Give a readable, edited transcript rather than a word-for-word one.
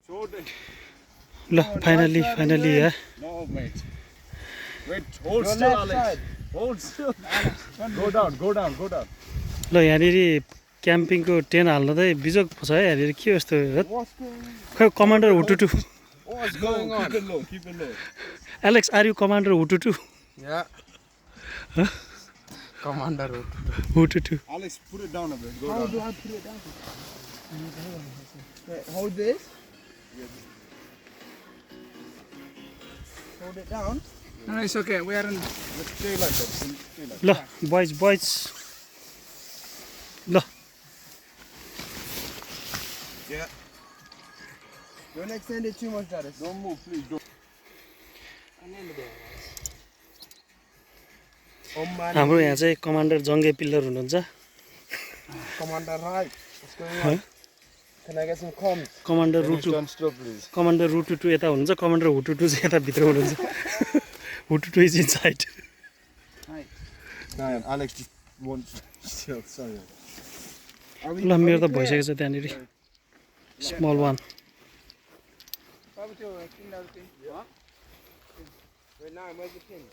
ल फाइनली या No, mate. Wait, hold still, Alex. Hold still. Go down. ल यहाँनिर क्याम्पिङको टेन्ट हाल्न चाहिँ बिजोग छ है यहाँनिर के यस्तो खै कमान्डर हुटुटु What's going on? Keep it low. Alex are you commander हुटुटु Yeah. Commander. हुटुटु Alex, put it down a bit. Go How down. do I put it down? Wait, hold this. Hold it down. No, it's okay. We are in. Just stay like that. Stay like ल boys ल Yeah. Don't extend it too much, Darius. Don't move, please. Don't. हाम्रो यहाँ चाहिँ commander Jange pillar हुनुहुन्छ Commander, right? What's going on? Can I get some comms? Commander रुटु Stand still, please. Commander रुटुटु यता हुनुहुन्छ कमान्डर हुटुटु चाहिँ यता भित्र हुनुहुन्छ हुटुटु is inside No, Alex just wants still. Sorry. ल मेरो त भइसकेको छ त्यहाँनिर small one Wait, now, where's the pin?